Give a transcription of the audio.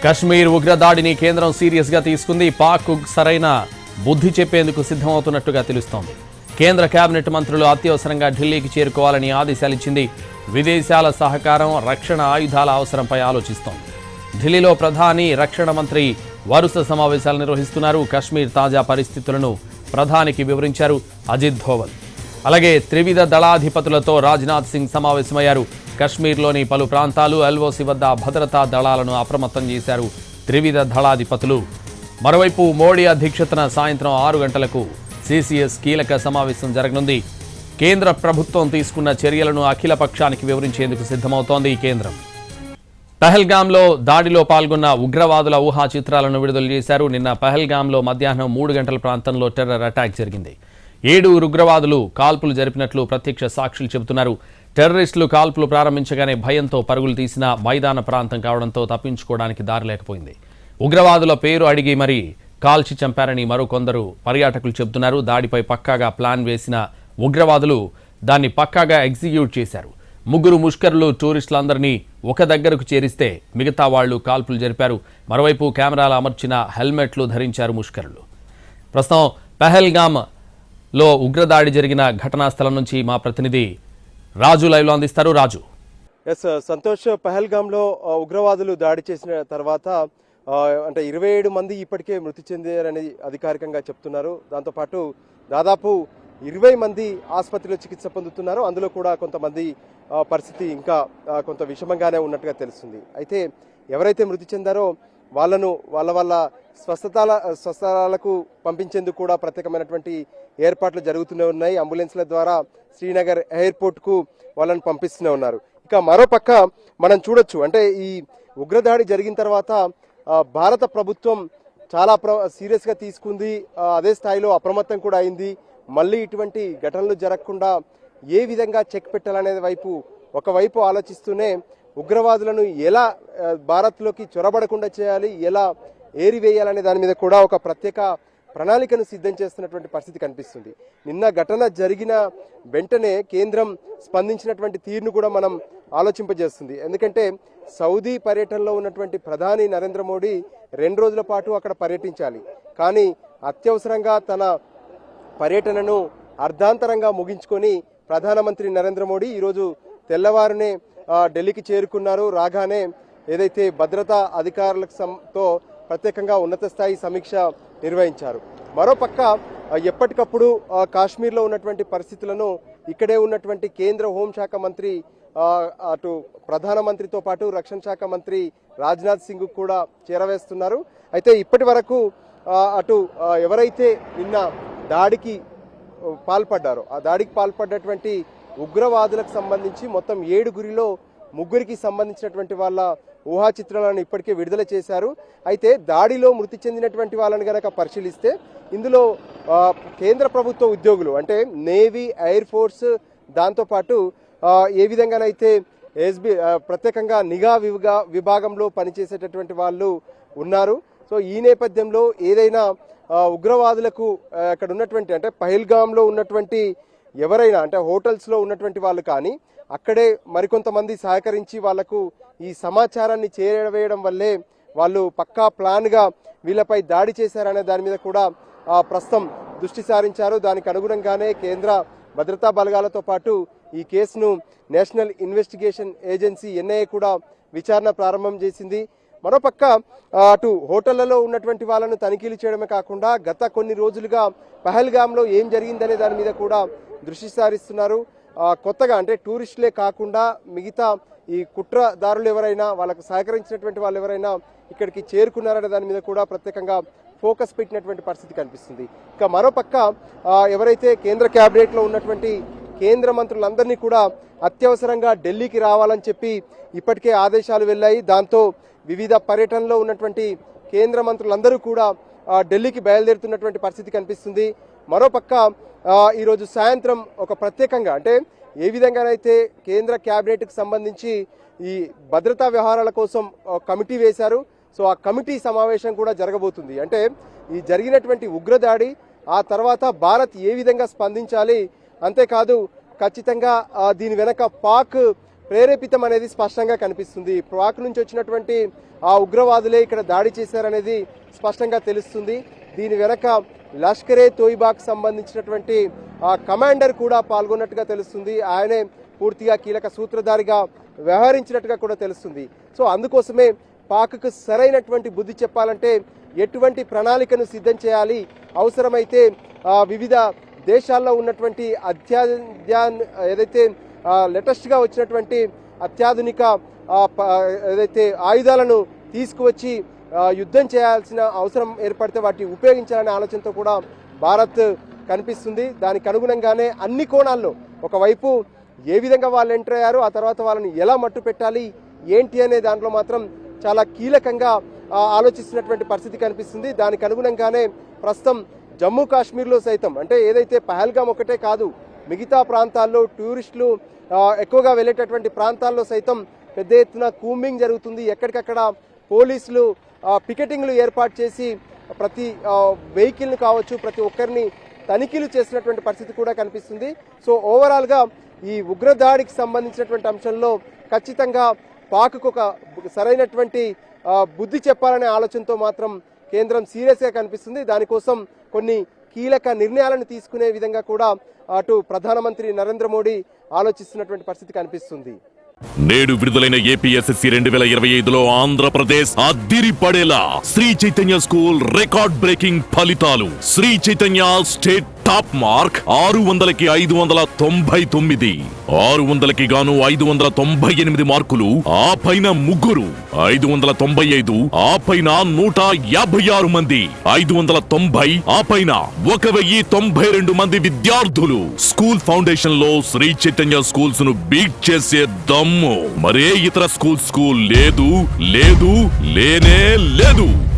కశ్మీర్ ఉగ్రదాడిని కేంద్రం సీరియస్ గా తీసుకుంది. పాక్ సరైన బుద్ధి చెప్పేందుకు సిద్ధమవుతున్నట్టుగా తెలుస్తోంది. కేంద్ర కేబినెట్ మంత్రులు అత్యవసరంగా ఢిల్లీకి చేరుకోవాలని ఆదేశాలిచ్చింది. విదేశాల సహకారం, రక్షణ ఆయుధాల అవసరంపై ఆలోచిస్తోంది. ఢిల్లీలో ప్రధాని, రక్షణ మంత్రి వరుస సమావేశాలు నిర్వహిస్తున్నారు. కశ్మీర్ తాజా పరిస్థితులను ప్రధానికి వివరించారు అజిత్ ధోవల్. అలాగే త్రివిధ దళాధిపతులతో రాజ్నాథ్ సింగ్ సమావేశమయ్యారు. కశ్మీర్లోని పలు ప్రాంతాలు, ఎల్ఓసి వద్ద భద్రతా దళాలను అప్రమత్తం చేశారు త్రివిధ దళాధిపతులు. మరోవైపు మోడీ అధ్యక్షతన సాయంత్రం 6 గంటలకు సిసిఎస్ కీలక సమావేశం జరగనుంది. కేంద్ర ప్రభుత్వం తీసుకున్న చర్యలను అఖిల పక్షానికి వివరించేందుకు సిద్ధమవుతోంది కేంద్రం. పహల్గాంలో దాడిలో పాల్గొన్న ఉగ్రవాదుల ఊహా చిత్రాలను విడుదల చేశారు. నిన్న పహల్గాంలో మధ్యాహ్నం 3 గంటల ప్రాంతంలో టెర్రర్ అటాక్ జరిగింది. 7 ఉగ్రవాదులు కాల్పులు జరిపినట్లు ప్రత్యక్ష సాక్షులు చెబుతున్నారు. టెర్రరిస్టులు కాల్పులు ప్రారంభించగానే భయంతో పరుగులు తీసిన మైదాన ప్రాంతం కావడంతో తప్పించుకోవడానికి దారి లేకపోయింది. ఉగ్రవాదుల పేరు అడిగి మరీ కాల్చి చంపారని మరికొందరు పర్యాటకులు చెబుతున్నారు. దాడిపై పక్కాగా ప్లాన్ వేసిన ఉగ్రవాదులు దాన్ని పక్కాగా ఎగ్జిక్యూట్ చేశారు. 3 ముష్కరులు టూరిస్టులందరినీ ఒక దగ్గరకు చేరిస్తే మిగతా వాళ్లు కాల్పులు జరిపారు. మరోవైపు కెమెరాలు అమర్చిన హెల్మెట్లు ధరించారు ముష్కరులు. ప్రస్తుతం పహల్గామ్లో ఉగ్రదాడి జరిగిన ఘటనా స్థలం నుంచి మా ప్రతినిధి రాజు లైవ్లో అందిస్తారు. రాజు. ఎస్ సంతోష్, పహల్గామ్లో ఉగ్రవాదులు దాడి చేసిన తర్వాత అంటే 27 మంది ఇప్పటికే మృతి చెందారని అధికారికంగా చెప్తున్నారు. దాంతోపాటు దాదాపు 20 మంది ఆసుపత్రిలో చికిత్స పొందుతున్నారు. అందులో కూడా కొంతమంది పరిస్థితి ఇంకా కొంత విషమంగానే ఉన్నట్టుగా తెలుస్తుంది. అయితే ఎవరైతే మృతి చెందారో వాళ్ళను వాళ్ళ స్వస్థలాలకు పంపించేందుకు కూడా ప్రత్యేకమైనటువంటి ఏర్పాట్లు జరుగుతూనే ఉన్నాయి. అంబులెన్స్ల ద్వారా శ్రీనగర్ ఎయిర్పోర్ట్కు వాళ్ళని పంపిస్తూనే ఉన్నారు. ఇక మరోపక్క మనం చూడొచ్చు, అంటే ఈ ఉగ్రదాడి జరిగిన తర్వాత భారత ప్రభుత్వం చాలా సీరియస్గా తీసుకుంది. అదే స్థాయిలో అప్రమత్తం కూడా అయింది. మళ్ళీ ఇటువంటి ఘటనలు జరగకుండా ఏ విధంగా చెక్ పెట్టాలనే ఒకవైపు ఆలోచిస్తూనే ఉగ్రవాదులను ఎలా భారత్లోకి చొరబడకుండా చేయాలి, ఎలా ఏరివేయాలనే దాని మీద కూడా ఒక ప్రత్యేక ప్రణాళికను సిద్ధం చేస్తున్నటువంటి పరిస్థితి కనిపిస్తుంది. నిన్న ఘటన జరిగిన వెంటనే కేంద్రం స్పందించినటువంటి తీరును కూడా మనం ఆలోచింపజేస్తుంది. ఎందుకంటే సౌదీ పర్యటనలో ఉన్నటువంటి ప్రధాని నరేంద్ర మోడీ 2 రోజుల పాటు అక్కడ పర్యటించాలి. కానీ అత్యవసరంగా తన పర్యటనను అర్ధాంతరంగా ముగించుకొని ప్రధానమంత్రి నరేంద్ర మోడీ ఈరోజు తెల్లవారునే ఢిల్లీకి చేరుకున్నారు. రాగానే ఏదైతే భద్రతా అధికారులతో ప్రత్యేకంగా ఉన్నత స్థాయి సమీక్ష నిర్వహించారు. మరోపక్క ఎప్పటికప్పుడు కాశ్మీర్లో ఉన్నటువంటి పరిస్థితులను ఇక్కడే ఉన్నటువంటి కేంద్ర హోంశాఖ మంత్రి, అటు ప్రధానమంత్రితో పాటు రక్షణ శాఖ మంత్రి రాజ్నాథ్ సింగ్ కూడా చేరవేస్తున్నారు. అయితే ఇప్పటి వరకు అటు ఎవరైతే నిన్న దాడికి పాల్పడ్డారో ఆ దాడికి పాల్పడ్డటువంటి ఉగ్రవాదులకు సంబంధించి మొత్తం 7గురిలో 3కి సంబంధించినటువంటి వాళ్ళ ఊహా చిత్రాలను ఇప్పటికే విడుదల చేశారు. అయితే దాడిలో మృతి చెందినటువంటి వాళ్ళని గనక పరిశీలిస్తే ఇందులో కేంద్ర ప్రభుత్వ ఉద్యోగులు, అంటే నేవీ, ఎయిర్ ఫోర్స్, దాంతోపాటు ఏ విధంగానైతే ప్రత్యేకంగా నిఘా విభాగంలో పనిచేసేటటువంటి వాళ్ళు ఉన్నారు. సో ఈ నేపథ్యంలో ఏదైనా ఉగ్రవాదులకు అక్కడ ఉన్నటువంటి, అంటే పహల్గామ్లో ఉన్నటువంటి ఎవరైనా, అంటే హోటల్స్లో ఉన్నటువంటి వాళ్ళు కానీ అక్కడే మరికొంతమంది సహకరించి వాళ్లకు ఈ సమాచారాన్ని చేరవేయడం వల్లే వాళ్ళు పక్కా ప్లాన్గా వీళ్ళపై దాడి చేశారనే దాని మీద కూడా ప్రస్తుతం దృష్టి సారించారు. దానికి అనుగుణంగానే కేంద్ర భద్రతా బలగాలతో పాటు ఈ కేసును నేషనల్ ఇన్వెస్టిగేషన్ ఏజెన్సీ ఎన్ఐఏ కూడా విచారణ ప్రారంభం చేసింది. మరోపక్క అటు హోటళ్లలో ఉన్నటువంటి వాళ్ళను తనిఖీలు చేయడమే కాకుండా గత కొన్ని రోజులుగా పహల్గామ్లో ఏం జరిగిందనే దాని మీద కూడా దృష్టి సారిస్తున్నారు. కొత్తగా, అంటే టూరిస్టులే కాకుండా మిగతా ఈ కుట్రదారులు ఎవరైనా, వాళ్ళకు సహకరించినటువంటి వాళ్ళు ఎవరైనా ఇక్కడికి చేరుకున్నారనే దాని మీద కూడా ప్రత్యేకంగా ఫోకస్ పెట్టినటువంటి పరిస్థితి కనిపిస్తుంది. ఇక మరోపక్క ఎవరైతే కేంద్ర క్యాబినెట్లో ఉన్నటువంటి కేంద్ర మంత్రులందరినీ కూడా అత్యవసరంగా ఢిల్లీకి రావాలని చెప్పి ఇప్పటికే ఆదేశాలు వెళ్ళాయి. దాంతో వివిధ పర్యటనలో ఉన్నటువంటి కేంద్ర మంత్రులందరూ కూడా ఢిల్లీకి బయలుదేరుతున్నటువంటి పరిస్థితి కనిపిస్తుంది. మరోపక్క ఈరోజు సాయంత్రం ఒక ప్రత్యేకంగా, అంటే ఏ విధంగానైతే కేంద్ర క్యాబినెట్కి సంబంధించి ఈ భద్రతా వ్యవహారాల కోసం కమిటీ వేశారు, సో ఆ కమిటీ సమావేశం కూడా జరగబోతుంది. అంటే ఈ జరిగినటువంటి ఉగ్రదాడి ఆ తర్వాత భారత్ ఏ విధంగా స్పందించాలి, అంతేకాదు ఖచ్చితంగా దీని వెనక పాక్ ప్రేరేపితం అనేది స్పష్టంగా కనిపిస్తుంది. పాక్ నుంచి వచ్చినటువంటి ఆ ఉగ్రవాదులే ఇక్కడ దాడి చేశారనేది స్పష్టంగా తెలుస్తుంది. దీని వెనక లష్కరే తోయిబాకు సంబంధించినటువంటి ఆ కమాండర్ కూడా పాల్గొన్నట్టుగా తెలుస్తుంది. ఆయనే పూర్తిగా కీలక సూత్రధారిగా వ్యవహరించినట్టుగా కూడా తెలుస్తుంది. సో అందుకోసమే పాక్కు సరైనటువంటి బుద్ధి చెప్పాలంటే ఎటువంటి ప్రణాళికను సిద్ధం చేయాలి, అవసరమైతే వివిధ దేశాల్లో ఉన్నటువంటి ఏదైతే లేటెస్ట్గా వచ్చినటువంటి అత్యాధునిక ఏదైతే ఆయుధాలను తీసుకువచ్చి యుద్ధం చేయాల్సిన అవసరం ఏర్పడితే వాటిని ఉపయోగించాలనే ఆలోచనతో కూడా భారత్ కనిపిస్తుంది. దానికి అనుగుణంగానే అన్ని కోణాల్లో ఒకవైపు ఏ విధంగా వాళ్ళు ఎంటర్ అయ్యారు, ఆ తర్వాత వాళ్ళని ఎలా మట్టు పెట్టాలి ఏంటి అనే దాంట్లో మాత్రం చాలా కీలకంగా ఆలోచిస్తున్నటువంటి పరిస్థితి కనిపిస్తుంది. దానికి అనుగుణంగానే ప్రస్తుతం జమ్మూ కాశ్మీర్లో సైతం అంటే ఏదైతే పహల్గామ్ ఒకటే కాదు, మిగతా ప్రాంతాల్లో టూరిస్టులు ఎక్కువగా వెళ్ళేటటువంటి ప్రాంతాల్లో సైతం పెద్ద ఎత్తున కూంబింగ్ జరుగుతుంది. ఎక్కడికక్కడ పోలీసులు పికెటింగ్లు ఏర్పాటు చేసి ప్రతి వెహికల్ని కావచ్చు ప్రతి ఒక్కరిని తనిఖీలు చేసినటువంటి పరిస్థితి కూడా కనిపిస్తుంది. సో ఓవరాల్గా ఈ ఉగ్రదాడికి సంబంధించినటువంటి అంశంలో ఖచ్చితంగా పాక్కు ఒక సరైనటువంటి బుద్ధి చెప్పాలనే ఆలోచనతో మాత్రం కేంద్రం సీరియస్గా కనిపిస్తుంది. దానికోసం కొన్ని కీలక నిర్ణయాలను తీసుకునే విధంగా కూడా అటు ప్రధానమంత్రి నరేంద్ర మోడీ ఆలోచిస్తున్నటువంటి పరిస్థితి కనిపిస్తుంది. నేడు విడుదలైన ఏపీఎస్ఎస్సీ 2025లో ఆంధ్రప్రదేశ్ అద్దిరిపడేలా Sri Chaitanya school record breaking ఫలితాలు. Sri Chaitanya state top mark 600కి 599, 600కి గాను 598 మార్కులు, ఆ పైన ముగ్గురు 595, ఆ పైన 156 మంది 590, ఆ పైన 1092 మంది విద్యార్థులు. స్కూల్ ఫౌండేషన్ లో శ్రీ చైతన్య స్కూల్స్ ను బీట్ చేసే దమ్ము మరే ఇతర స్కూల్ లేదు, లేనే లేదు.